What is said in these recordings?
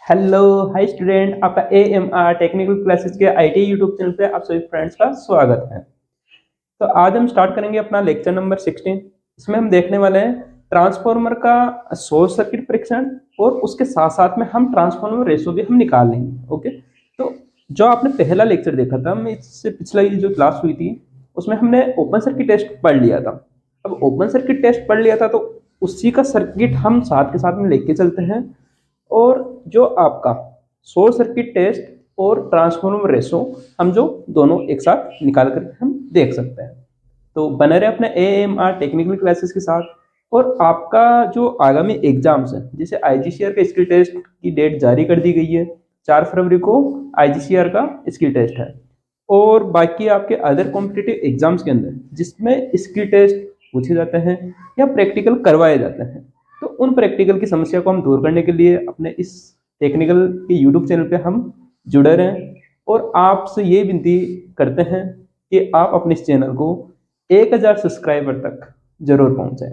Hello hi student, आपका AMR technical classes के IT YouTube channel पे आप सभी फ्रेंड्स का स्वागत है। तो आज हम स्टार्ट करेंगे अपना लेक्चर नंबर 16। इसमें हम देखने वाले हैं ट्रांसफार्मर का शॉर्ट सर्किट परीक्षण और उसके साथ साथ में हम ट्रांसफार्मर रेशो भी हम निकाल लेंगे। ओके, तो जो आपने पहला लेक्चर देखा था, मैं इससे पिछला ये जो क्लास हुई थी उसमें हमने ओपन सर्किट टेस्ट पढ़ लिया था। अब ओपन सर्किट टेस्ट पढ़ लिया था तो उसी का सर्किट हम साथ के साथ में लेके चलते हैं और जो आपका शॉर्ट सर्किट टेस्ट और ट्रांसफार्मर रेशो हम जो दोनों एक साथ निकाल कर हम देख सकते हैं। तो बने रहे अपने AMR टेक्निकल क्लासेस के साथ। और आपका जो आगामी एग्जाम्स है, जैसे IGCR का स्किल टेस्ट की डेट जारी कर दी गई है, 4 फरवरी को IGCR का स्किल टेस्ट है। और बाकी आपके अदर कॉम्पिटिटिव एग्जाम्स के अंदर जिसमें स्किल टेस्ट पूछे जाते हैं या प्रैक्टिकल करवाए जाते हैं, तो उन प्रैक्टिकल की समस्या को हम दूर करने के लिए अपने इस टेक्निकल के यूट्यूब चैनल पे हम जुड़े रहें और आपसे ये विनती करते हैं कि आप अपने इस चैनल को 1000 सब्सक्राइबर तक जरूर पहुंचाएं,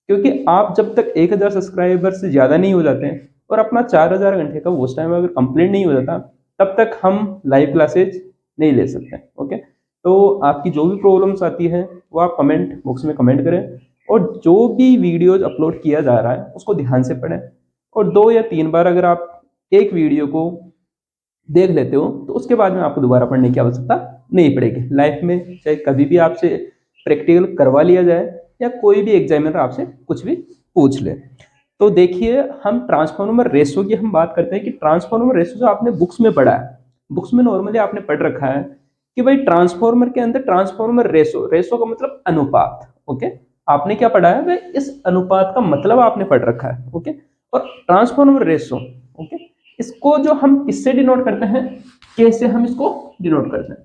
क्योंकि आप जब तक 1000 सब्सक्राइबर से ज़्यादा नहीं हो जाते हैं और अपना 4000 घंटे का वॉच टाइम अगर कंप्लीट नहीं हो जाता, तब तक हम लाइव क्लासेज नहीं ले सकते। ओके, तो आपकी जो भी प्रॉब्लम्स आती है वो आप कमेंट बॉक्स में कमेंट करें और जो भी वीडियोज अपलोड किया जा रहा है उसको ध्यान से पढ़ें। और 2 या 3 बार अगर आप एक वीडियो को देख लेते हो तो उसके बाद में आपको दोबारा पढ़ने की आवश्यकता नहीं पड़ेगी। लाइफ में चाहे कभी भी आपसे प्रैक्टिकल करवा लिया जाए या कोई भी एग्जामिनर आपसे कुछ भी पूछ ले। तो देखिए, हम ट्रांसफार्मर रेशो की हम बात करते हैं कि ट्रांसफार्मर रेशो जो आपने बुक्स में पढ़ा है, बुक्स में नॉर्मली आपने पढ़ रखा है कि भाई ट्रांसफार्मर के अंदर ट्रांसफार्मर रेशो, रेशो का मतलब अनुपात। ओके, आपने क्या पढ़ा है भाई, इस अनुपात का मतलब आपने पढ़ रखा है। ओके, और ट्रांसफार्मर रेशो, ओके, इसको जो हम किससे डिनोट करते हैं, के से हम इसको डिनोट करते हैं।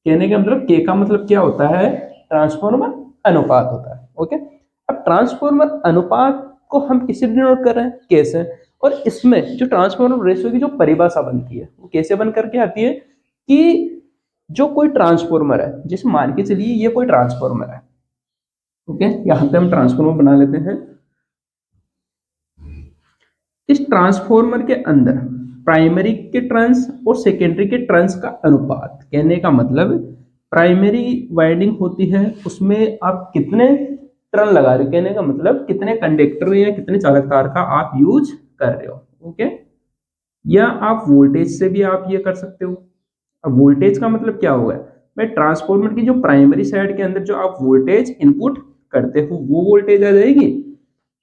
कहने का मतलब के का मतलब क्या होता है, ट्रांसफार्मर अनुपात होता है। ओके, अब ट्रांसफार्मर अनुपात को हम किससे डिनोट कर रहे हैं, के से। और इसमें जो ट्रांसफार्मर रेशो की जो परिभाषा बनती है वो कैसे बन करके आती है कि जो कोई ट्रांसफार्मर है, जैसे मान के चलिए ये कोई ट्रांसफार्मर है। ओके, यहां पे हम ट्रांसफार्मर बना लेते हैं। इस ट्रांसफार्मर के अंदर प्राइमरी के टर्न्स और सेकेंडरी के टर्न्स का अनुपात, कहने का मतलब प्राइमरी वाइंडिंग होती है उसमें आप कितने टर्न लगा रहे हो, कहने का मतलब कितने कंडक्टर या कितने चालक तार का आप यूज कर रहे हो। ओके, या आप वोल्टेज से भी आप ये कर सकते हो। अब वोल्टेज का मतलब क्या होगा, भाई ट्रांसफार्मर की जो प्राइमरी साइड के अंदर जो आप वोल्टेज इनपुट करते हो वो वोल्टेज आ जाएगी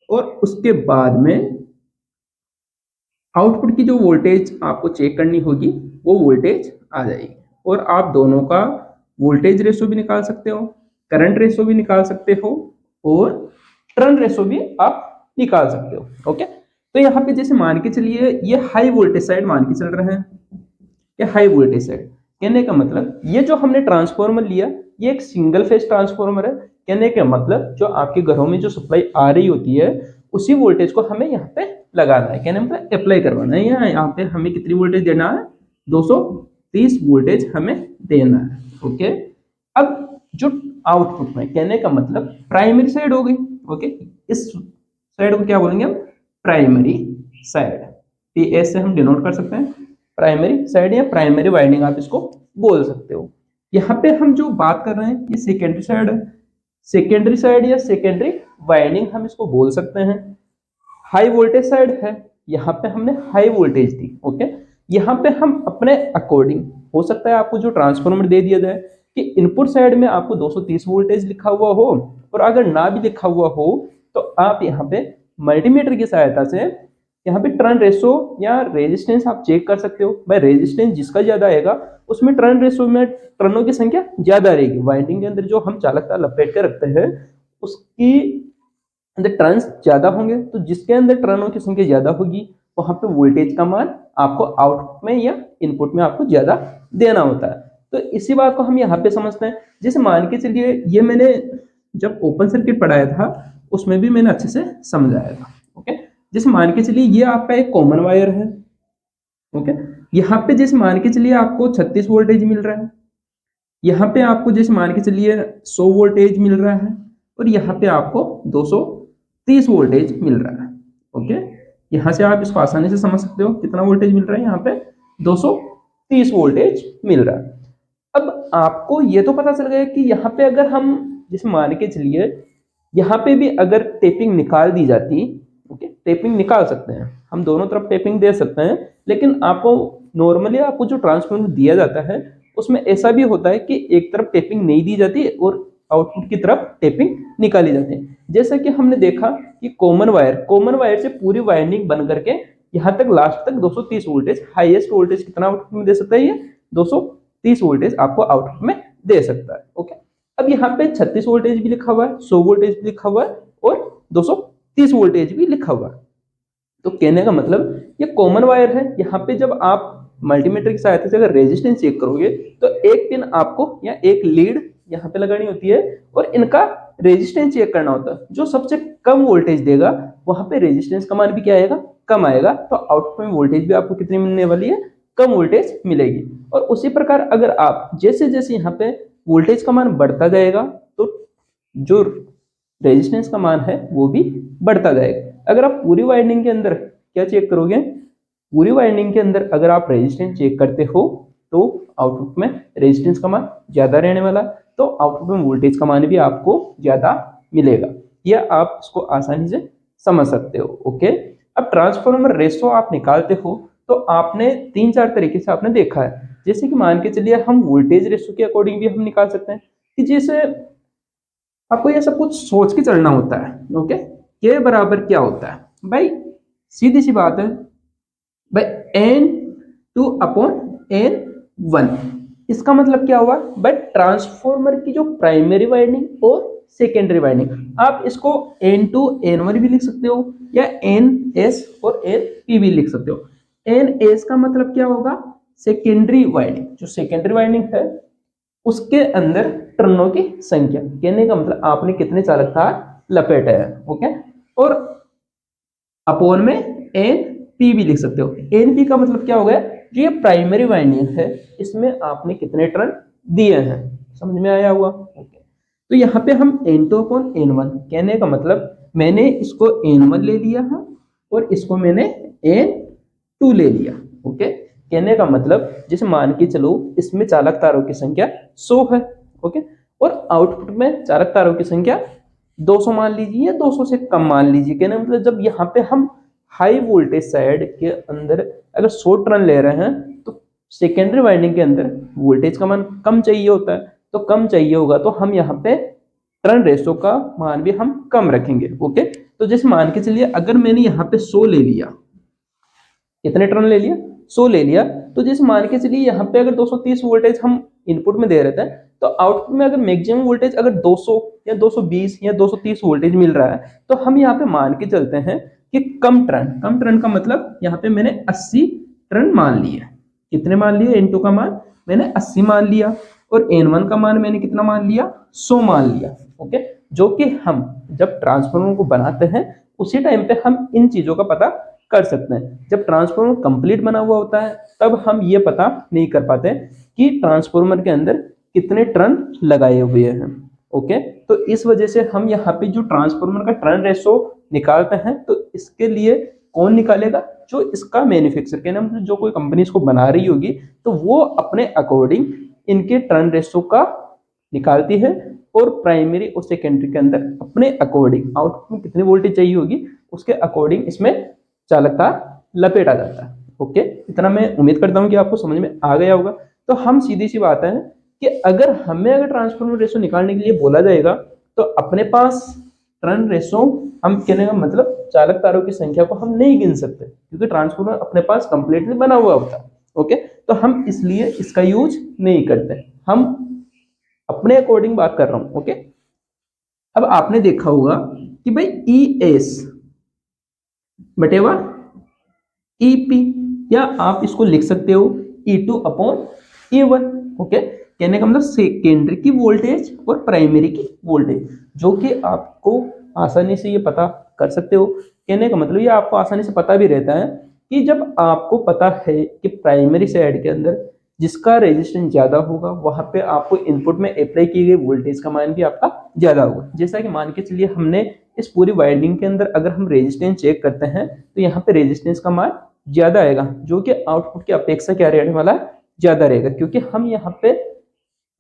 और उसके बाद में आउटपुट की जो वोल्टेज आपको चेक करनी होगी वो वोल्टेज आ जाएगी। और आप दोनों का वोल्टेज रेशो भी निकाल सकते हो, करंट रेशो भी निकाल सकते हो और टर्न रेशो भी आप निकाल सकते हो। ओके, तो यहाँ पे जैसे मान के चलिए ये हाई वोल्टेज साइड मान के चल रहे हैं, ये हाई वोल्टेज साइड। कहने का मतलब ये जो हमने ट्रांसफार्मर लिया ये एक सिंगल फेज ट्रांसफार्मर है। कहने का मतलब जो आपके घरों में जो सप्लाई आ रही होती है उसी वोल्टेज को हमें यहाँ पे लगाना है, कहने मतलब अप्लाई करवाना है। यहाँ पे हमें कितनी वोल्टेज देना है, 230 वोल्टेज हमें देना है। ओके, अब जो आउटपुट में, कहने का मतलब प्राइमरी साइड हो गई। ओके, इस साइड को क्या बोलेंगे हम, प्राइमरी साइड। PS से हम डिनोट कर सकते हैं प्राइमरी साइड या प्राइमरी वाइंडिंग आप इसको बोल सकते हो। यहाँ पे हम जो बात कर रहे हैं ये सेकेंडरी साइड है, सेकेंडरी साइड या सेकेंडरी वाइंडिंग हम इसको बोल सकते हैं। हाई वोल्टेज साइड है, यहाँ पे हमने हाई वोल्टेज दी। ओके, यहाँ पे हम अपने अकॉर्डिंग, हो सकता है आपको जो ट्रांसफार्मर दे दिया जाए कि इनपुट साइड में आपको 230 वोल्टेज लिखा हुआ हो और अगर ना भी लिखा हुआ हो तो आप यहाँ पे मल्टीमीटर की सहायता से यहाँ पे टर्न रेशो या रेजिस्टेंस आप चेक कर सकते हो। भाई रेजिस्टेंस जिसका ज्यादा आएगा उसमें टर्न रेशो में टर्नों की संख्या ज्यादा रहेगी। वाइंडिंग के अंदर जो हम चालक तार लपेट के रखते हैं उसकी अंदर टर्न्स ज्यादा होंगे, तो जिसके अंदर टर्नों की संख्या ज्यादा होगी वहां पे वोल्टेज का मान आपको आउटपुट में या इनपुट में आपको ज्यादा देना होता है। तो इसी बात को हम यहाँ पे समझते हैं। जैसे मान के चलिए ये मैंने जब ओपन सर्किट पढ़ाया था उसमें भी मैंने अच्छे से समझाया था। ओके, जैसे मान के चलिए ये आपका एक कॉमन वायर है। ओके, यहाँ पे जैसे मान के चलिए आपको 36 वोल्टेज मिल रहा है, यहाँ पे आपको जैसे मान के चलिए 100 वोल्टेज मिल रहा है और यहाँ पे आपको 230 वोल्टेज मिल रहा है। ओके, यहाँ से आप इसको आसानी से समझ सकते हो कितना वोल्टेज मिल रहा है, यहाँ पे 230 वोल्टेज मिल रहा है। अब आपको ये तो पता चल गया कि यहाँ पे अगर हम जैसे मान के चलिए यहाँ पे भी अगर टेपिंग निकाल दी जाती, ओके, टेपिंग निकाल सकते हैं हम, दोनों तरफ टेपिंग दे सकते हैं, लेकिन आपको नॉर्मली आपको जो ट्रांसफार्मर दिया जाता है उसमें ऐसा भी होता है कि एक तरफ टेपिंग नहीं दी जाती और आउटपुट की तरफ टेपिंग निकाली जाती है। जैसा कि हमने देखा कि कॉमन वायर से पूरी वायरिंग बन करके यहाँ तक लास्ट तक 230 वोल्टेज, हाईएस्ट वोल्टेज कितना आउटपुट में दे सकता है, ये 230 वोल्टेज आपको आउटपुट में दे सकता है। ओके, अब यहाँ पे 36 वोल्टेज भी लिखा हुआ है, 100 वोल्टेज भी लिखा हुआ है और 230 वोल्टेज भी लिखा हुआ है। तो कहने का मतलब ये कॉमन वायर है। यहाँ पे जब आप मल्टीमीटर की सहायता से अगर रेजिस्टेंस चेक करोगे तो एक पिन आपको या एक लीड यहाँ पे लगानी होती है और इनका रेजिस्टेंस चेक करना होता है। जो सबसे कम वोल्टेज देगा वहां पे रेजिस्टेंस का मान भी क्या आएगा, कम आएगा, तो आउटपुट में वोल्टेज भी आपको कितनी मिलने वाली है, कम वोल्टेज मिलेगी। और उसी प्रकार अगर आप जैसे जैसे यहाँ पे वोल्टेज का मान बढ़ता जाएगा तो जो रेजिस्टेंस का मान है वो भी बढ़ता जाएगा। अगर आप पूरी वाइंडिंग के अंदर क्या चेक करोगे, पूरी वाइंडिंग के अंदर अगर आप रेजिस्टेंस चेक करते हो तो आउटपुट में रेजिस्टेंस का मान ज्यादा रहने वाला, तो आउटपुट में वोल्टेज का मान भी आपको ज्यादा मिलेगा। यह आप इसको आसानी से समझ सकते हो। ओके, अब ट्रांसफॉर्मर रेशो आप निकालते हो तो आपने 3-4 तरीके से आपने देखा है। जैसे कि मान के चलिए हम वोल्टेज रेशो के अकॉर्डिंग भी हम निकाल सकते हैं कि जैसे आपको ये सब कुछ सोच के चलना होता है। ओके, के बराबर क्या होता है भाई, सीधी सी बात है भाई, N2 अपॉन N1। इसका मतलब क्या हुआ भाई, ट्रांसफॉर्मर की जो प्राइमरी वाइंडिंग और सेकेंडरी वाइंडिंग, आप इसको N2 N1 भी लिख सकते हो या NS और NP भी लिख सकते हो। NS का मतलब क्या होगा, सेकेंडरी वाइंडिंग, जो सेकेंडरी वाइंडिंग है उसके अंदर टर्नों की संख्या, कहने का मतलब आपने कितने चालक तार लपेटे हैं। ओके, और अपोन में एनपी भी लिख सकते हो। एनपी का मतलब क्या हो गया, जो ये प्राइमरी वाइंडिंग है इसमें आपने कितने टर्न दिए हैं, समझ में आया हुआ। ओके, तो यहाँ पे हम N2 अपॉन N1, कहने का मतलब मैंने इसको N1 ले लिया है और इसको मैंने N2 ले लिया। ओके, कहने का मतलब जैसे मान के चलो इसमें चालक तारों की संख्या 100 है। ओके, और आउटपुट में चालक तारों की संख्या 200 मान लीजिए, 200 से कम मान लीजिए। कहने का मतलब जब यहाँ पे हम हाई वोल्टेज साइड के अंदर अगर 100 टर्न ले रहे हैं तो सेकेंडरी वाइंडिंग के अंदर वोल्टेज का मान कम चाहिए होता है, तो कम चाहिए होगा तो हम यहाँ पे टर्न रेशो का मान भी हम कम रखेंगे। ओके, तो जैसे मान के चलिए अगर मैंने यहाँ पे 100 ले लिया, कितने टर्न ले लिया, 100 ले लिया, तो जैसे मान के चलिए यहाँ पे अगर 230 वोल्टेज हम इनपुट में दे रहे थे तो आउटपुट में अगर मैक्सिमम वोल्टेज अगर 200 या 220 या 230 वोल्टेज मिल रहा है तो हम यहाँ पे मान के चलते हैं कि कम टर्न का मतलब यहाँ पे मैंने 80 टर्न मान लिया। कितने मान लिए, N2 का मान मैंने 80 मान लिया और N1 का मान मैंने कितना मान लिया, 100 मान लिया। ओके, जो कि हम जब ट्रांसफार्मर को बनाते हैं उसी टाइम पे हम इन चीजों का पता कर सकते हैं। जब ट्रांसफार्मर कंप्लीट बना हुआ होता है तब हम ये पता नहीं कर पाते कि ट्रांसफार्मर के अंदर कितने टर्न लगाए हुए हैं। ओके, तो इस वजह से हम यहाँ पे जो ट्रांसफार्मर का टर्न रेशो निकालते हैं तो इसके लिए कौन निकालेगा, जो इसका मैन्युफैक्चर के नाम, जो कोई कंपनी इसको बना रही होगी तो वो अपने अकॉर्डिंग इनके टर्न रेशो का निकालती है और प्राइमरी और सेकेंडरी के अंदर अपने अकॉर्डिंग आउटपुट में कितनी वोल्टेज चाहिए होगी उसके अकॉर्डिंग इसमें चालकता लपेटा जाता है। ओके, इतना मैं उम्मीद करता हूं कि आपको समझ में आ गया होगा। तो हम सीधी सी बात है कि अगर ट्रांसफार्मर रेशो निकालने के लिए बोला जाएगा तो अपने पास टर्न रेशो, हम कहने का मतलब चालक तारों की संख्या को हम नहीं गिन सकते क्योंकि ट्रांसफार्मर अपने पास कंप्लीटली बना हुआ होता है। ओके, तो हम इसलिए इसका यूज नहीं करते, हम अपने अकॉर्डिंग बात कर रहा हूं। ओके, अब आपने देखा होगा कि भाई ES बटेवा EP, या आप इसको लिख सकते हो E2 अपॉन E1। ओके, कहने का मतलब सेकेंडरी की वोल्टेज और प्राइमरी की वोल्टेज, जो कि आपको आसानी से ये पता कर सकते हो। कहने का मतलब ये आपको आसानी से पता भी रहता है कि जब आपको पता है कि प्राइमरी साइड के अंदर जिसका रेजिस्टेंस ज्यादा होगा वहां पे आपको इनपुट में अप्लाई की गई वोल्टेज का मान भी आपका ज्यादा होगा। जैसा कि मान के चलिए हमने इस पूरी वाइंडिंग के अंदर अगर हम रेजिस्टेंस चेक करते हैं तो यहाँ पे रेजिस्टेंस का मान ज्यादा आएगा, जो कि आउटपुट की अपेक्षा क्या रहने वाला, ज्यादा रहेगा, क्योंकि हम यहाँ पे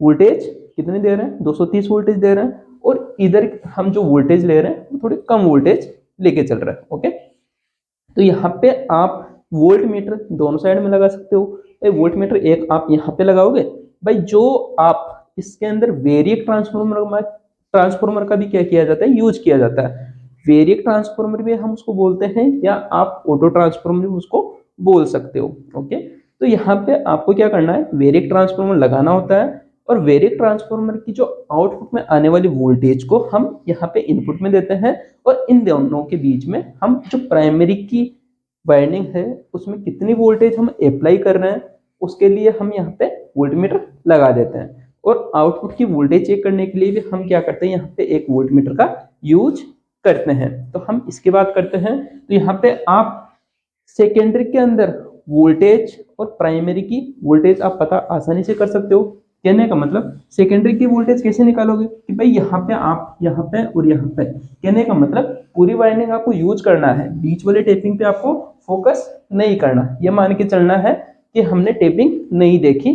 वोल्टेज कितने दे रहे हैं, 230 वोल्टेज दे रहे हैं, और इधर हम जो वोल्टेज ले रहे हैं वो थोड़ी कम वोल्टेज लेके चल रहा है। ओके, तो यहाँ पे आप वोल्ट मीटर दोनों साइड में लगा सकते हो। वोल्ट मीटर एक आप यहाँ पे लगाओगे भाई, जो आप इसके अंदर वेरिएक ट्रांसफॉर्मर का भी क्या किया जाता है, यूज किया जाता है। वेरिएक ट्रांसफॉर्मर भी हम उसको बोलते हैं, या आप ऑटो ट्रांसफॉर्मर भी उसको बोल सकते हो। ओके, तो यहाँ पे आपको क्या करना है, वेरिएक ट्रांसफॉर्मर लगाना होता है, और वेरिएक ट्रांसफॉर्मर की जो आउटपुट में आने वाली वोल्टेज को हम यहाँ पे इनपुट में देते हैं, और इन दोनों के बीच में हम जो प्राइमरी की वाइंडिंग है उसमें कितनी वोल्टेज हम अप्लाई कर रहे हैं उसके लिए हम यहाँ पे वोल्टमीटर लगा देते हैं। और आउटपुट की वोल्टेज चेक करने के लिए भी हम क्या करते हैं, यहाँ पे एक वोल्टमीटर का यूज करते हैं। तो हम इसकी बात करते हैं, तो यहाँ पे आप सेकेंडरी के अंदर वोल्टेज और प्राइमरी की वोल्टेज आप पता आसानी से कर सकते हो। कहने का मतलब सेकेंडरी की वोल्टेज कैसे निकालोगे कि भाई यहाँ पे आप यहाँ पे और यहाँ पे, कहने का मतलब पूरी वाइंडिंग आपको यूज करना है, बीच वाले टेपिंग पे आपको फोकस नहीं करना, ये मान के चलना है कि हमने टेपिंग नहीं देखी,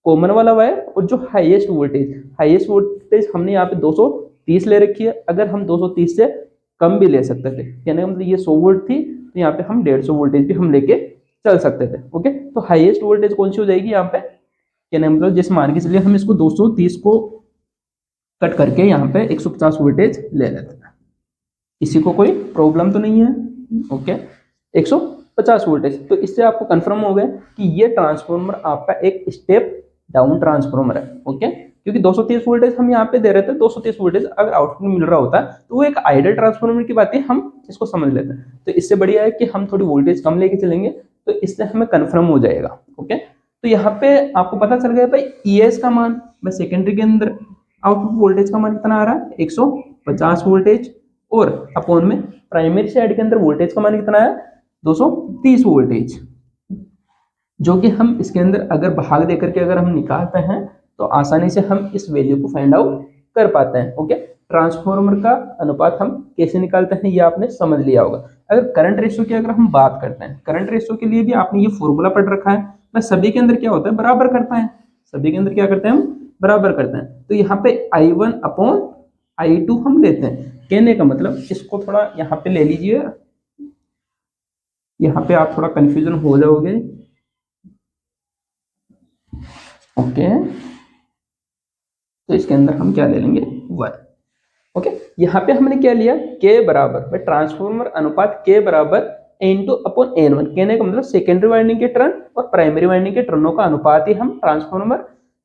कॉमन वाला वायर और जो हाईएस्ट वोल्टेज हमने यहाँ पे 230 ले रखी है, अगर हम 230 से कम भी ले सकते थे, कहने का मतलब ये 100 वोल्ट थी तो यहाँ पे हम 150 वोल्टेज भी हम लेके चल सकते थे। ओके, तो हाईएस्ट वोल्टेज कौन सी हो जाएगी यहाँ पे, कहने का मतलब जैसे मान के चलिए हम इसको 230 को कट करके यहाँ पे 150 वोल्टेज ले लेते हैं, इसी को कोई प्रॉब्लम तो नहीं है। ओके, 150 वोल्टेज, तो इससे आपको कंफर्म हो गया कि ये ट्रांसफॉर्मर आपका एक स्टेप डाउन ट्रांसफॉर्मर है। ओके, क्योंकि 230 वोल्टेज हम यहाँ पे दे रहे थे, 230 वोल्टेज अगर आउटपुट में मिल रहा होता तो वो एक आइडियल ट्रांसफॉर्मर की बात है, हम इसको समझ लेते हैं। तो इससे बढ़िया है कि हम थोड़ी वोल्टेज कम लेके चलेंगे, तो इससे हमें कंफर्म हो जाएगा। ओके, तो यहाँ पे आपको पता चल गया भाई ईएस का मान, मैं सेकेंडरी के अंदर आउटपुट वोल्टेज का मान कितना आ रहा है, 150 वोल्टेज, और अपॉन में प्राइमरी साइड के अंदर वोल्टेज का मान कितना है, 230 वोल्टेज, जो कि हम इसके अंदर अगर भाग दे करके अगर हम निकालते हैं तो आसानी से हम इस वैल्यू को फाइंड आउट कर पाते हैं। ओके, ट्रांसफॉर्मर का अनुपात हम कैसे निकालते हैं ये आपने समझ लिया होगा। अगर करंट रेशियो की अगर हम बात करते हैं, करंट रेशियो के लिए भी आपने ये फॉर्मूला पढ़ रखा है, मैं सभी के अंदर क्या होता है, बराबर करता है, सभी के अंदर क्या करते हैं हम, बराबर करते हैं। तो यहाँ पे I1 अपॉन I2 हम लेते हैं, कहने का मतलब इसको थोड़ा यहाँ पे ले लीजिए, यहाँ पे आप थोड़ा कंफ्यूजन हो जाओगे। ओके, तो इसके अंदर हम क्या ले लेंगे, 1। ओके, यहाँ पे हमने क्या लिया, K बराबर ट्रांसफॉर्मर अनुपात K बराबर N2 अपॉन N1, कहने का मतलब सेकेंडरी वाइंडिंग के टर्न और प्राइमरी वाइंडिंग के टर्नों का अनुपात ही हम ट्रांसफॉर्मर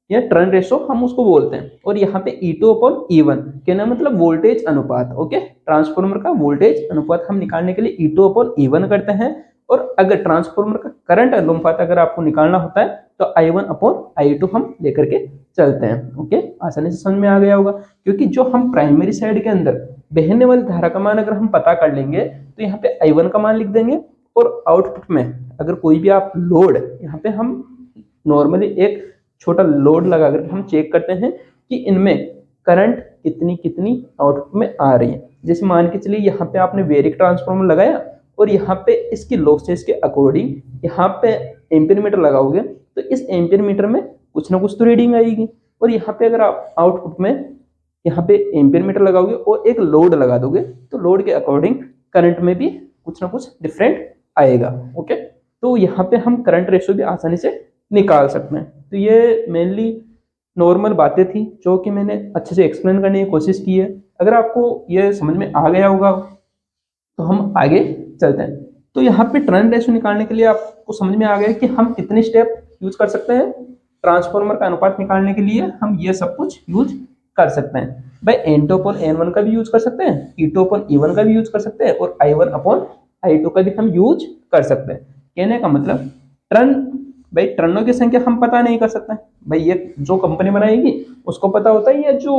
या टर्न रेशो हम उसको बोलते हैं। और यहाँ पे E2 अपॉन E1, कहना मतलब वोल्टेज अनुपात। ओके, ट्रांसफॉर्मर का वोल्टेज अनुपात हम निकालने के लिए E2 अपॉन E1 करते हैं, और अगर ट्रांसफॉर्मर का करंट अनुपात अगर आपको निकालना होता है तो I1 अपॉन I2 हम लेकर के चलते हैं। ओके, आसानी से समझ में आ गया होगा, क्योंकि जो हम प्राइमरी साइड के अंदर बहने वाली धारा का मान अगर हम पता कर लेंगे तो यहाँ पे I1 का मान लिख देंगे, और आउटपुट में अगर कोई भी आप लोड, यहाँ पे हम नॉर्मली एक छोटा लोड लगा कर हम चेक करते हैं कि इनमें करंट कितनी कितनी आउटपुट में आ रही है। जैसे मान के चलिए यहाँ पे आपने वेरिएक ट्रांसफॉर्मर लगाया, और यहाँ पे इसकी लॉसेस के अकॉर्डिंग यहाँ पे एम्पीयर मीटर लगाओगे, तो इस एम्पीयर मीटर में कुछ ना कुछ तो रीडिंग आएगी। और यहाँ पे अगर आप आउटपुट में यहाँ पे एम्पीयर मीटर लगाओगे और एक लोड लगा दोगे, तो लोड के अकॉर्डिंग करंट में भी कुछ ना कुछ डिफरेंट आएगा। ओके, तो यहाँ पे हम करंट रेशियो भी आसानी से निकाल सकते हैं। तो ये मेनली नॉर्मल बातें थी जो कि मैंने अच्छे से एक्सप्लेन करने की कोशिश की है। अगर आपको ये समझ में आ गया होगा तो हम आगे चलते हैं। तो यहाँ पे टर्न रेशियो निकालने के लिए आपको समझ में आ गया कि हम कितने स्टेप यूज कर सकते हैं। ट्रांसफॉर्मर का अनुपात निकालने के लिए हम ये सब कुछ यूज कर सकते हैं। भाई N2 अपॉन N1 का भी यूज कर सकते हैं, E2 अपॉन E1 का भी यूज कर सकते हैं, और I1 अपॉन I2 का भी हम यूज कर सकते हैं। कहने का मतलब टर्न, भाई टर्नों की संख्या हम पता नहीं कर सकते। भाई ये जो कंपनी बनाएगी उसको पता होता है, या जो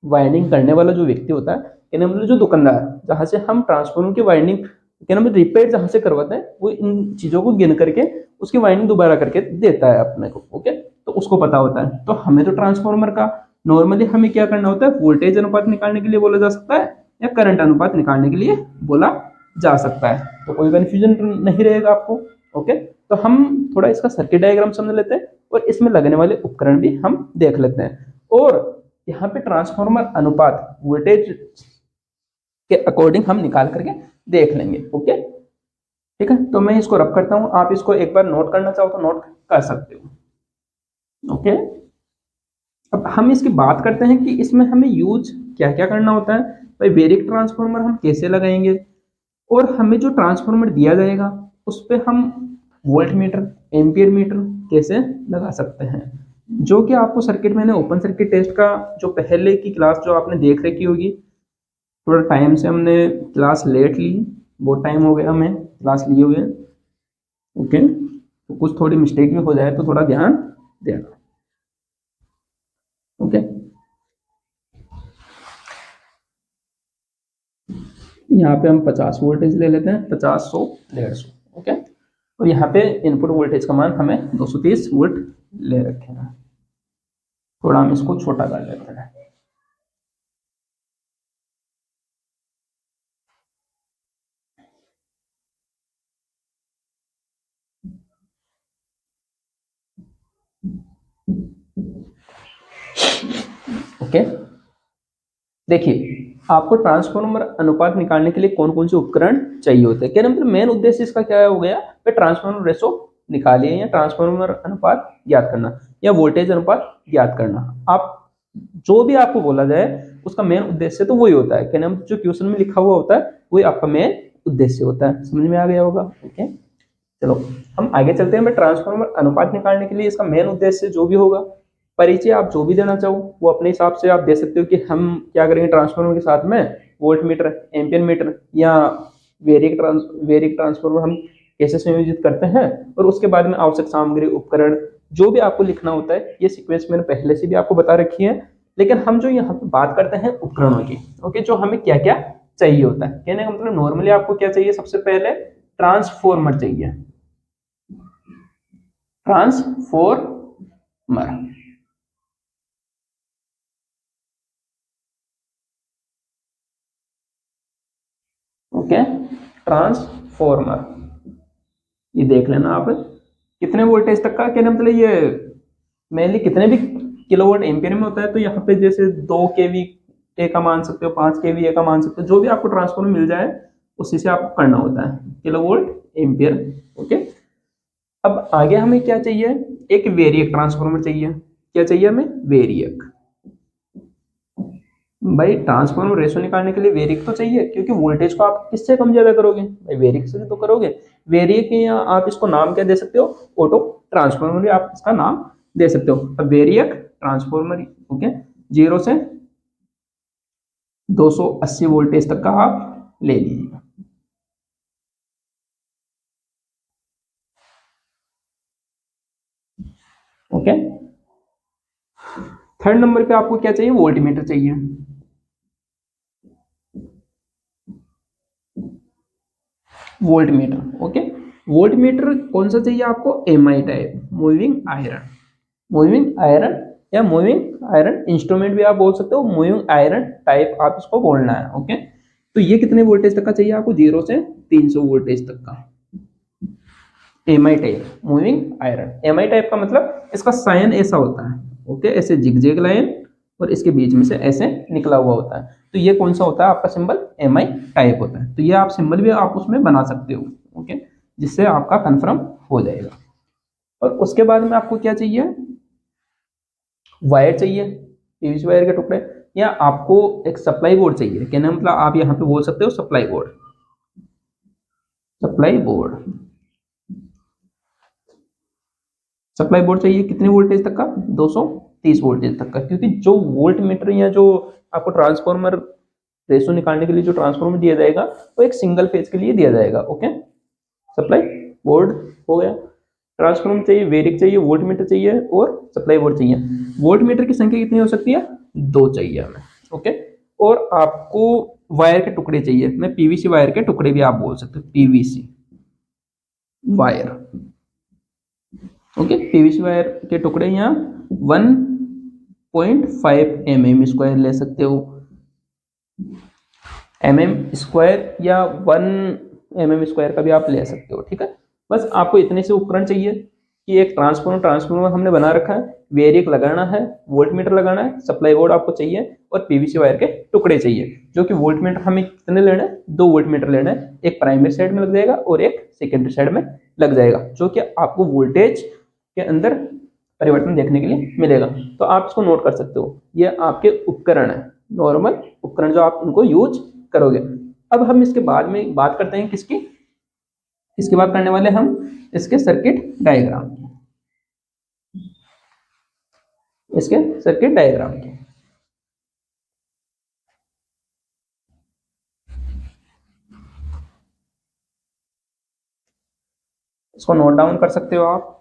वाइंडिंग करने वाला जो व्यक्ति होता है, कहने मतलब जो दुकानदार, जहाँ से हम ट्रांसफॉर्मर की वाइंडिंग कहने मतलब रिपेयर जहाँ से करवाते हैं, वो इन चीजों को गिन करके उसकी वाइंडिंग दोबारा करके देता है अपने को। ओके, तो उसको पता होता है। तो हमें तो ट्रांसफॉर्मर का नॉर्मली हमें क्या करना होता है, वोल्टेज अनुपात निकालने के लिए बोला जा सकता है या करंट अनुपात निकालने के लिए बोला जा सकता है। तो कोई कंफ्यूजन नहीं रहेगा आपको। ओके, तो हम थोड़ा इसका सर्किट डायग्राम समझ लेते हैं और इसमें लगने वाले उपकरण भी हम देख लेते हैं। और यहाँ पे ट्रांसफार्मर अनुपात वोल्टेज के अकॉर्डिंग हम निकाल करके देख लेंगे। ओके, ठीक है, तो मैं इसको रब करता हूं, आप इसको एक बार नोट करना चाहो तो नोट कर सकते हो। ओके, अब हम इसकी बात करते हैं कि इसमें हमें यूज क्या क्या करना होता है। भाई वेरिएक ट्रांसफार्मर हम कैसे लगाएंगे, और हमें जो ट्रांसफार्मर दिया जाएगा उस पर हम वोल्ट मीटर, एम्पियर मीटर कैसे लगा सकते हैं, जो कि आपको सर्किट मैंने ओपन सर्किट टेस्ट का जो पहले की क्लास जो आपने देख रखी होगी, थोड़ा टाइम से हमने क्लास लेट ली, बहुत टाइम हो गया हमें क्लास लिए हुए। ओके, तो कुछ थोड़ी मिस्टेक भी हो जाए तो थोड़ा ध्यान देना। ओके, यहाँ पे हम 50 वोल्टेज ले लेते हैं, 50, 100, 150। ओके, और यहाँ पे इनपुट वोल्टेज का मान हमें 230 वोल्ट ले रखे हैं। थोड़ा हम इसको छोटा कर लेते हैं। ओके, देखिए आपको ट्रांसफार्मर अनुपात निकालने के लिए कौन कौन से उपकरण चाहिए होते हैं। क्या मतलब मेन उद्देश्य इसका क्या हो गया, ट्रांसफार्मर रेशो निकालिए या ट्रांसफार्मर अनुपात ज्ञात करना या वोल्टेज अनुपात ज्ञात करना। आप जो भी आपको बोला जाए उसका मेन उद्देश्य तो वही होता है। क्या नाम जो क्वेश्चन में लिखा हुआ होता है वही आपका मेन उद्देश्य होता है। समझ में आ गया होगा। ओके, चलो हम आगे चलते हैं। मैं ट्रांसफार्मर अनुपात निकालने के लिए इसका मेन उद्देश्य जो भी होगा, परिचय आप जो भी देना चाहो वो अपने हिसाब से आप दे सकते हो कि हम क्या करेंगे ट्रांसफार्मर के साथ में, वोल्ट मीटर, एम्पियर मीटर या वेरिएक ट्रांसफार्मर हम कैसे संयोजित करते हैं, और उसके बाद में आवश्यक सामग्री, उपकरण जो भी आपको लिखना होता है। ये सीक्वेंस मैंने पहले से भी आपको बता रखी है, लेकिन हम जो यहाँ पे बात करते हैं उपकरणों की। ओके, जो हमें क्या क्या चाहिए होता है, कहने का मतलब नॉर्मली आपको क्या चाहिए, सबसे पहले ट्रांसफार्मर चाहिए, ट्रांसफार्मर। ओके, ट्रांसफार्मर ये देख लेना आप कितने वोल्टेज तक का, क्या मतलब ये मेनली कितने भी किलोवाट एम्पियर में होता है। तो यहाँ पे जैसे 2 kVA का मान सकते हो, 5 kVA का मान सकते हो, जो भी आपको ट्रांसफार्मर मिल जाए उसी से आपको करना होता है, किलोवोल्ट एम्पियर। ओके, अब आगे हमें क्या चाहिए, एक वेरिएक ट्रांसफार्मर चाहिए। क्या चाहिए हमें, वेरिएक। भाई ट्रांसफार्मर रेशो निकालने के लिए वेरिएक तो चाहिए, क्योंकि वोल्टेज को आप किससे कम ज्यादा करोगे, भाई वेरिएक से तो करोगे। वेरिएक या आप इसको नाम क्या दे सकते हो, ऑटो ट्रांसफार्मर भी आप इसका नाम दे सकते हो। अब वेरिएक ट्रांसफार्मर, ओके, 0 से 280 वोल्टेज तक का आप ले लीजिए। ओके, थर्ड नंबर पे आपको क्या चाहिए, वोल्ट मीटर चाहिए। Volt meter, okay, volt meter कौन सा चाहिए आपको, MI type, moving iron. Moving iron या मूविंग आयरन इंस्ट्रूमेंट भी आप बोल सकते हो, मूविंग आयरन टाइप आप इसको बोलना है। ओके, तो ये कितने वोल्टेज तक का चाहिए आपको, 0 से 300 वोल्टेज तक का। MI type moving iron, MI type का मतलब इसका साइन ऐसा होता है। ओके, ऐसे जिगजैग लाइन और इसके बीच में से ऐसे निकला हुआ होता है। तो ये कौन सा होता है आपका सिंबल, एमआई टाइप होता है। तो ये आप सिंबल भी आप उसमें बना सकते हो। ओके, जिससे आपका कंफर्म हो जाएगा। और उसके बाद में आपको क्या चाहिए, वायर चाहिए, पीवीसी वायर के टुकड़े, या आपको एक सप्लाई बोर्ड चाहिए। कहना मतलब आप यहाँ पे बोल सकते हो supply board. Supply board, supply board चाहिए कितने वोल्टेज तक का, 230 वोल्टेज तक का। क्योंकि जो वोल्ट मीटर या जो आपको ट्रांसफार्मर रेशो निकालने के लिए जो ट्रांसफार्मर दिया जाएगा वो एक सिंगल फेज के लिए दिया जाएगा। ओके, सप्लाई बोर्ड हो गया, ट्रांसफार्मर चाहिए, वेरिएक चाहिए, वोल्ट मीटर चाहिए और सप्लाई बोर्ड चाहिए। वोल्ट मीटर की संख्या कितनी हो सकती है, 2 चाहिए हमें। ओके, और आपको वायर के टुकड़े चाहिए, मैं पीवीसी वायर के टुकड़े भी आप बोल सकते हो, PVC wire. Okay, PVC wire के टुकड़े यहाँ 1.5 mm स्क्वायर ले सकते हो। mm² या 1 mm² का भी आप ले सकते हो, ठीक है। बस आपको इतने से उपकरण चाहिए कि एक ट्रांसफॉर्मर हमने बना रखा है, वेरिएक लगाना है, वोल्ट मीटर लगाना है, सप्लाई बोर्ड आपको चाहिए और पीवीसी वायर के टुकड़े चाहिए। जो कि वोल्ट मीटर हमें कितने लेना है, 2 वोल्ट मीटर लेना है, एक प्राइमरी साइड में लग जाएगा और एक सेकेंडरी साइड में लग जाएगा, जो कि आपको वोल्टेज के अंदर परिवर्तन देखने के लिए मिलेगा। तो आप इसको नोट कर सकते हो, ये आपके उपकरण है, नॉर्मल उपकरण जो आप इनको यूज करोगे। अब हम इसके बाद में बात करते हैं किसकी, इसके बाद करने वाले हम इसके सर्किट डायग्राम की, इसके सर्किट डायग्राम की। इसको नोट डाउन कर सकते हो आप।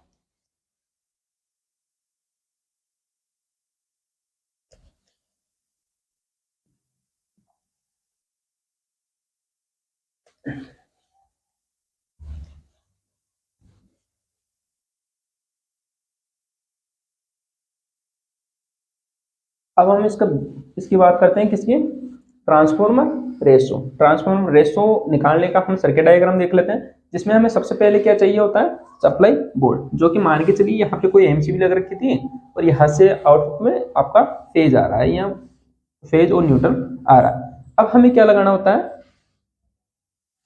अब हम इसकी बात करते हैं किसकी, ट्रांसफॉर्मर रेशो निकालने का हम सर्किट डायग्राम देख लेते हैं, जिसमें हमें सबसे पहले क्या चाहिए होता है, सप्लाई बोर्ड, जो कि मान के चलिए यहाँ पे कोई एमसीबी लग रखी थी और यहाँ से आउटपुट में आपका फेज आ रहा है, या फेज और न्यूट्रल आ रहा है। अब हमें क्या लगाना होता है,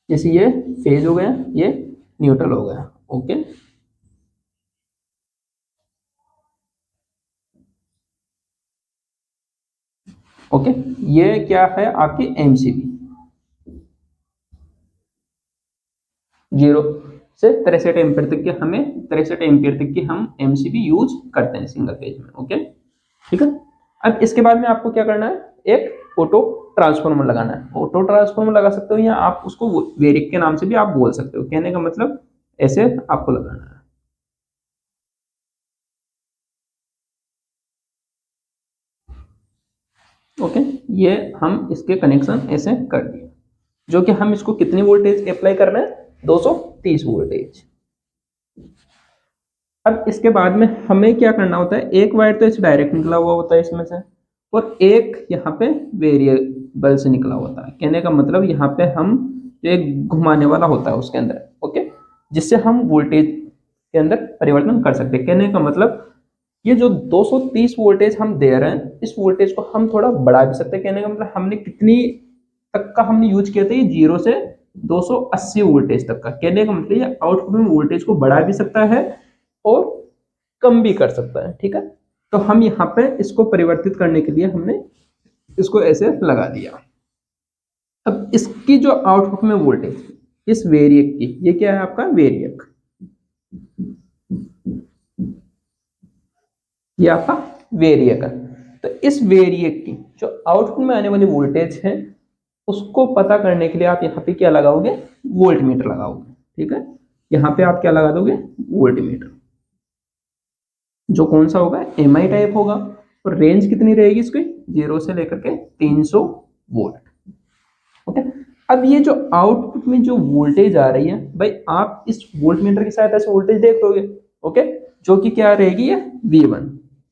जैसे ये फेज हो गया, ये न्यूट्रल हो गया, ओके। ओके, ये क्या है आपकी एमसीबी, 0 से 63 एम्पियर तक की, हमें 63 एम्पियर तक की हम एमसीबी यूज करते हैं सिंगल फेज में, ओके, ठीक है। अब इसके बाद में आपको क्या करना है, एक ऑटो ट्रांसफॉर्मर लगाना है। ऑटो ट्रांसफॉर्मर लगा सकते हो या आप उसको वेरिक के नाम से भी आप बोल सकते हो, कहने का मतलब ऐसे आपको लगाना है। ओके, ये हम इसके कनेक्शन ऐसे कर दिए, जो कि हम इसको कितनी वोल्टेज अप्लाई कर रहे हैं, 230 वोल्टेज। अब इसके बाद में हमें क्या करना होता है, एक वायर तो इसे डायरेक्ट निकला हुआ होता है इसमें से, और एक यहाँ पे वेरिएबल से निकला होता है। कहने का मतलब यहाँ पे हम जो एक घुमाने वाला होता है उसके अंदर, ओके, जिससे हम वोल्टेज के अंदर परिवर्तन कर सकते हैं। कहने का मतलब ये जो 230 वोल्टेज हम दे रहे हैं, इस वोल्टेज को हम थोड़ा बढ़ा भी सकते हैं। कहने का मतलब हमने कितनी तक का हमने यूज किया था, ये 0 से 280 वोल्टेज तक का। कहने का मतलब ये आउटपुट में वोल्टेज को बढ़ा भी सकता है और कम भी कर सकता है, ठीक है। तो हम यहाँ पे इसको परिवर्तित करने के लिए हमने इसको ऐसे लगा दिया। अब इसकी जो आउटपुट में वोल्टेज, इस वेरिएक की, ये क्या है आपका वेरिएक, ये आपका वेरिएक है। तो इस वेरिएक की जो आउटपुट में आने वाली वोल्टेज है, उसको पता करने के लिए आप यहाँ पे क्या लगाओगे, वोल्ट मीटर लगाओगे, ठीक है। यहाँ पे आप क्या लगा दोगे, वोल्ट मीटर, जो कौन सा होगा, एमआई टाइप होगा, और रेंज कितनी रहेगी इसकी, 0 से लेकर के 300 वोल्ट, ओके। अब ये जो आउटपुट में जो वोल्टेज आ रही है भाई, आप इस वोल्ट मीटर की सहायता से वोल्टेज देख लोगे, ओके, जो कि क्या रहेगी, ये V1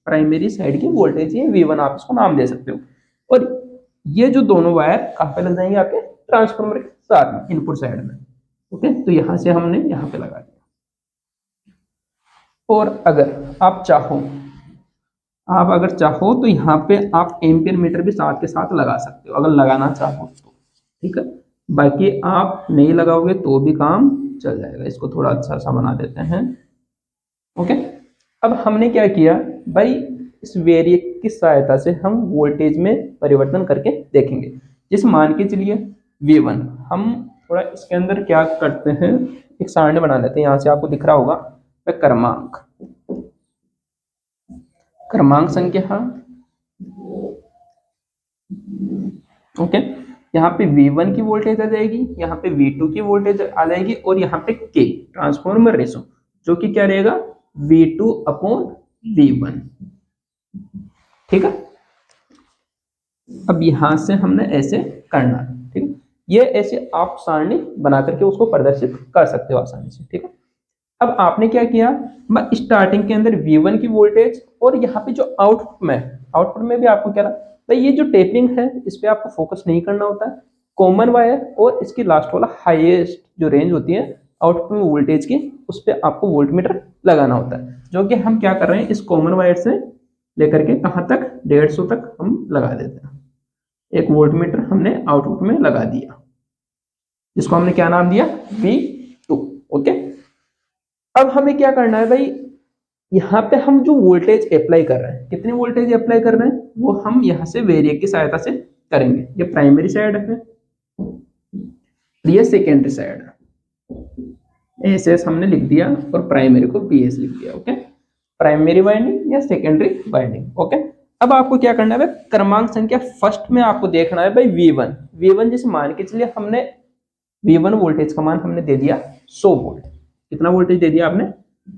प्राइमरी साइड की वोल्टेज है, V1 आप इसको नाम दे सकते हो। और ये जो दोनों वायर कहाँ पे लग जाएंगे, आपके ट्रांसफार्मर के साथ में, इनपुट साइड में, ओके। तो यहां से हमने यहाँ पे लगा दिया। और अगर आप चाहो तो यहाँ पे आप एम्पियर मीटर भी साथ के साथ लगा सकते हो, अगर लगाना चाहो तो, ठीक है। बाकी आप नहीं लगाओगे तो भी काम चल जाएगा। इसको थोड़ा अच्छा सा बना देते हैं, ओके। अब हमने क्या किया भाई, इस वेरिएक की सहायता से हम वोल्टेज में परिवर्तन करके देखेंगे। जैसे मान के चलिए V1, हम थोड़ा इसके अंदर क्या करते हैं, एक सारणी बना लेते हैं। यहाँ से आपको दिख रहा होगा क्रमांक संख्या, ओके। यहाँ पे V1 की वोल्टेज आ जाएगी, यहाँ पे V2 की वोल्टेज आ जाएगी, और यहाँ पे K ट्रांसफॉर्मर रेशो, जो कि क्या रहेगा, V2/V1, ठीक है। अब यहां से हमने ऐसे करना है, ठीक है। ये ऐसे आप सारणी बना करके उसको प्रदर्शित कर सकते हो आसानी से, ठीक है। अब आपने क्या किया, मैं स्टार्टिंग के अंदर V1 की वोल्टेज, और यहाँ पे जो आउटपुट में भी आपको क्या, भाई ये जो टेपिंग है इस पे आपको फोकस नहीं करना होता है, कॉमन वायर और इसकी लास्ट वाला हाईएस्ट जो रेंज होती है आउटपुट में वोल्टेज की, उस पर आपको वोल्टमीटर लगाना होता है, जो कि हम क्या कर रहे हैं, इस कॉमन वायर से लेकर के कहाँ तक, 150 तक हम लगा देते हैं। एक वोल्टमीटर हमने आउटपुट में लगा दिया, जिसको हमने क्या नाम दिया, V2। ओके, अब हमें क्या करना है भाई, यहाँ पे हम जो वोल्टेज अप्लाई कर रहे हैं, कितनी वोल्टेज अप्लाई कर रहे हैं, वो हम यहाँ से वेरिएक की सहायता से करेंगे। ये प्राइमरी साइड है, ये सेकेंडरी साइड है। एस हमने लिख दिया और प्राइमरी को BS लिख दिया। ओके, प्राइमरी वाइंडिंग या सेकेंडरी वाइंडिंग। ओके, अब आपको क्या करना है भाई, क्रमांक संख्या फर्स्ट में आपको देखना है भाई V1 जैसे मान के चलिए हमने V1 वोल्टेज का मान हमने दे दिया 100 वोल्ट। कितना वोल्टेज दे दिया आपने,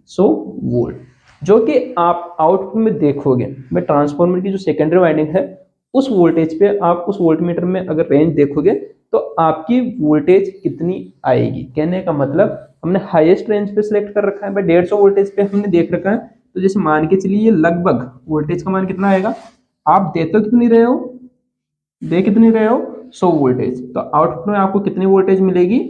100 वोल्ट, जो कि आप आउटपुट में देखोगे मैं ट्रांसफार्मर की जो सेकेंडरी वाइंडिंग है उस वोल्टेज पे आप उस वोल्टमीटर में अगर रेंज देखोगे तो आपकी वोल्टेज कितनी आएगी। कहने का मतलब हमने हाईएस्ट रेंज पे सिलेक्ट कर रखा है भाई, 150 वोल्टेज पे हमने देख रखा है, तो जैसे मान के चलिए ये लगभग वोल्टेज का मान कितना आएगा, आप दे तो कितनी रहे हो, दे कितनी रहे हो, 100 वोल्टेज, तो आउटपुट में आपको कितनी वोल्टेज मिलेगी,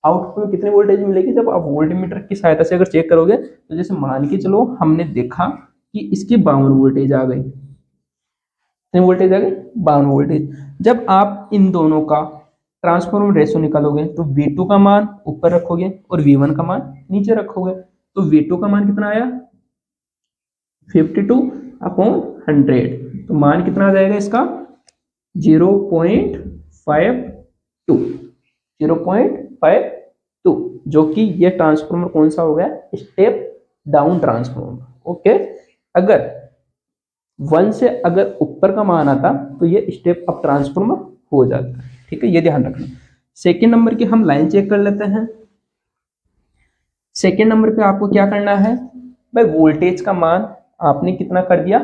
आउटपुट में कितनी वोल्टेज मिलेगी जब आप वोल्टमीटर की सहायता से अगर चेक करोगे, तो जैसे मान के चलो हमने देखा कि इसकी 52 वोल्टेज आ गई, कितनी वोल्टेज आ गई, 52 वोल्टेज। जब आप इन दोनों का ट्रांसफॉर्मर रेशो निकालोगे तो V2 का मान ऊपर रखोगे और V1 का मान नीचे रखोगे, तो V2 का मान कितना आया, 52/100, तो मान कितना आ जाएगा इसका, 0.52, 0.52, जो कि ये ट्रांसफॉर्मर कौन सा हो गया, स्टेप डाउन ट्रांसफॉर्मर। ओके, अगर 1 से अगर ऊपर का मान आता तो ये स्टेप अप ट्रांसफॉर्मर हो जाता है। ठीक है, ये ध्यान रखना। सेकेंड नंबर की हम लाइन चेक कर लेते हैं। सेकेंड नंबर पे आपको क्या करना है भाई, वोल्टेज का मान आपने कितना कर दिया,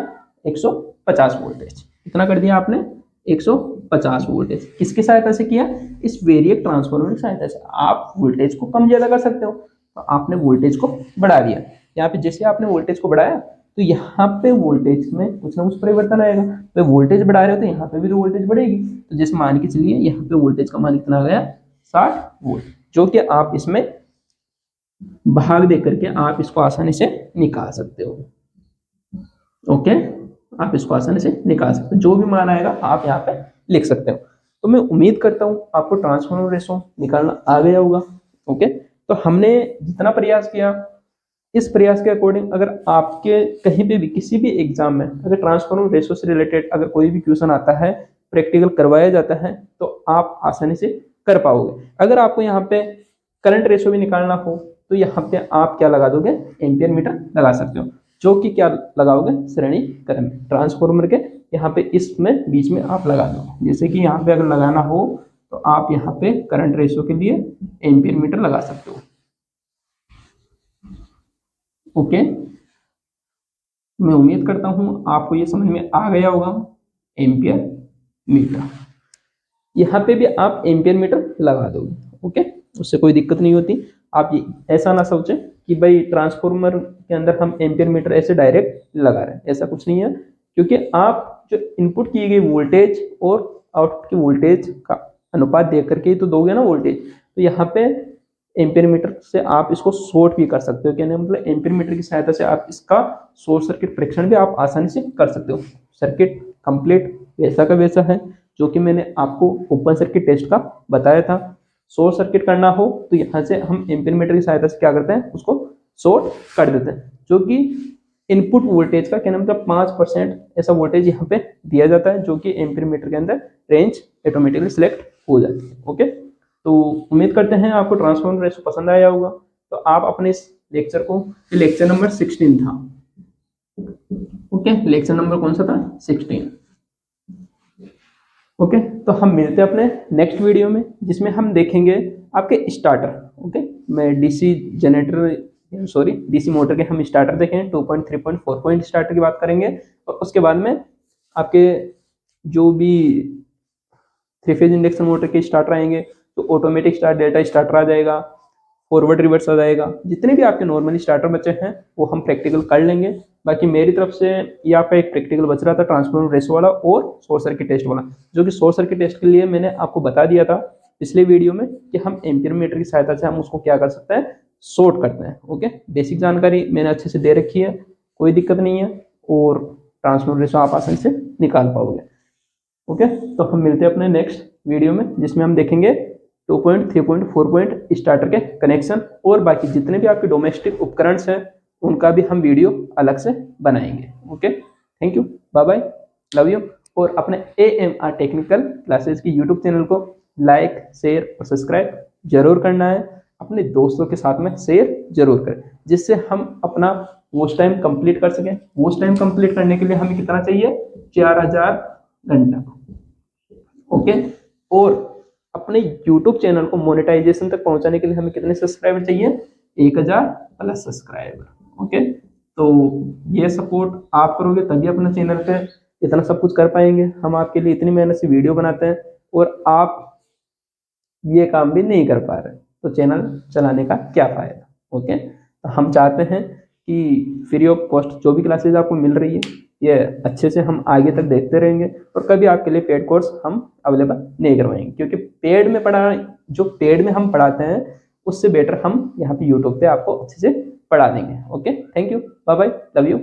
150 वोल्टेज, कितना कर दिया आपने, 150 वोल्टेज। किसकी सहायता से किया, इस वेरिएक ट्रांसफार्मर की सहायता से। आप वोल्टेज को कम ज्यादा कर सकते हो, तो आपने वोल्टेज को बढ़ा दिया। यहाँ पे जैसे आपने वोल्टेज को बढ़ाया तो यहाँ पे वोल्टेज में कुछ ना कुछ परिवर्तन आएगा, तो वोल्टेज बढ़ा रहे हो तो यहाँ पे भी तो वोल्टेज बढ़ेगी। तो जैसे मान के चलिए यहाँ पे वोल्टेज का मान कितना आ गया, 60 वोल्ट, जो कि आप इसमें भाग दे करके आप इसको आसानी से निकाल सकते हो। ओके, आप इसको आसानी से निकाल सकते हो, जो भी मान आएगा आप यहाँ पे लिख सकते हो। तो मैं उम्मीद करता हूँ आपको ट्रांसफार्मर रेशो निकालना आ गया होगा। ओके, तो हमने जितना प्रयास किया, इस प्रयास के अकॉर्डिंग अगर आपके कहीं पे भी किसी भी एग्जाम में अगर ट्रांसफार्मर रेशो से रिलेटेड अगर कोई भी क्वेश्चन आता है, प्रैक्टिकल करवाया जाता है, तो आप आसानी से कर पाओगे। अगर आपको यहाँ पे करंट रेशो भी निकालना हो तो यहाँ पे आप क्या लगा दोगे, एम्पियर मीटर लगा सकते हो, जो कि क्या लगाओगे, श्रेणी क्रम में ट्रांसफार्मर के यहाँ पे इसमें बीच में आप लगा दो। जैसे कि यहाँ पे अगर लगाना हो तो आप यहाँ पे करंट रेशो के लिए एम्पियर मीटर लगा सकते हो। ओके, मैं उम्मीद करता हूँ आपको ये समझ में आ गया होगा। एम्पियर मीटर, यहाँ पे भी आप एम्पियर मीटर लगा दोगे। ओके, उससे कोई दिक्कत नहीं होती। आप ये ऐसा ना सोचें कि भाई ट्रांसफार्मर के अंदर हम एम्पियर मीटर ऐसे डायरेक्ट लगा रहे हैं, ऐसा कुछ नहीं है, क्योंकि आप जो इनपुट की गई वोल्टेज और आउटपुट की वोल्टेज का अनुपात देख करके तो दोगे ना वोल्टेज। तो यहाँ पे एम्पियर मीटर से आप इसको शॉर्ट भी कर सकते हो, कहने मतलब एम्पियर मीटर की सहायता से आप इसका शॉर्ट सर्किट परीक्षण भी आप आसानी से कर सकते हो। सर्किट कंप्लीट वैसा का वैसा है जो कि मैंने आपको ओपन सर्किट टेस्ट का बताया था। शॉर्ट सर्किट करना हो तो यहाँ से हम एम्पियर मीटर की सहायता से क्या करते हैं, उसको शॉर्ट कर देते हैं, जो कि इनपुट वोल्टेज का क्या मतलब 5% ऐसा वोल्टेज यहाँ पे दिया जाता है, जो कि एम्पियर मीटर के अंदर रेंज ऑटोमेटिकली सिलेक्ट हो जाती है। ओके, तो उम्मीद करते हैं आपको ट्रांसफार्मर रेशो पसंद आया होगा। तो आप अपने इस लेक्चर को, लेक्चर नंबर 16 था। ओके, लेक्चर नंबर कौन सा था, 16। ओके, तो हम मिलते हैं अपने नेक्स्ट वीडियो में, जिसमें हम देखेंगे आपके स्टार्टर। ओके, मैं डीसी मोटर के हम स्टार्टर देखें, 2 पॉइंट 3 पॉइंट 4 पॉइंट स्टार्टर की बात करेंगे, और उसके बाद में आपके जो भी 3 फेज इंडक्शन मोटर के स्टार्टर आएंगे तो ऑटोमेटिक स्टार्ट, डेल्टा स्टार्टर आ जाएगा, फॉरवर्ड रिवर्स आ जाएगा, जितने भी आपके नॉर्मली स्टार्टर बचे हैं वो हम प्रैक्टिकल कर लेंगे। बाकी मेरी तरफ से ये आपका एक प्रैक्टिकल बच रहा था ट्रांसफॉर्मर रेशो वाला और शॉर्ट सर्किट टेस्ट वाला, जो कि शॉर्ट सर्किट टेस्ट के लिए मैंने आपको बता दिया था पिछले वीडियो में कि हम एम्पीयर मीटर की सहायता से हम उसको क्या कर सकते हैं, शॉर्ट करते हैं। ओके, बेसिक जानकारी मैंने अच्छे से दे रखी है, कोई दिक्कत नहीं है, और ट्रांसफॉर्मर रेशो आप आसानी से निकाल पाओगे। ओके, तो हम मिलते हैं अपने नेक्स्ट वीडियो में, जिसमें हम देखेंगे 2 3 4 स्टार्टर के कनेक्शन और बाकी जितने भी आपके डोमेस्टिक उपकरण हैं उनका भी हम वीडियो अलग से बनाएंगे। Okay, thank you, bye bye, love you. और अपने AMR टेक्निकल क्लासेस की यूट्यूब चैनल को लाइक, शेयर और सब्सक्राइब जरूर करना है, अपने दोस्तों के साथ में शेयर जरूर करें, जिससे हम अपना वॉच टाइम कंप्लीट कर सकें। वॉच टाइम कंप्लीट करने के लिए हमें कितना चाहिए, 4000 घंटा। ओके, और अपने YouTube चैनल को मोनेटाइजेशन तक पहुंचाने के लिए हमें कितने सब्सक्राइबर चाहिए, 1000 प्लस सब्सक्राइबर। ओके, तो ये सपोर्ट आप करोगे तभी अपने चैनल पे इतना सब कुछ कर पाएंगे। हम आपके लिए इतनी मेहनत से वीडियो बनाते हैं और आप ये काम भी नहीं कर पा रहे, तो चैनल चलाने का क्या फायदा। ओके, तो हम चाहते हैं कि फ्री ऑफ कॉस्ट जो भी क्लासेज आपको मिल रही है ये अच्छे से हम आगे तक देखते रहेंगे, और कभी आपके लिए पेड कोर्स हम अवेलेबल नहीं करवाएंगे, क्योंकि पेड में पढ़ा, जो पेड में हम पढ़ाते हैं उससे बेटर हम यहाँ पे यूट्यूब पे आपको अच्छे से पढ़ा देंगे। Okay, thank you, bye bye, love you.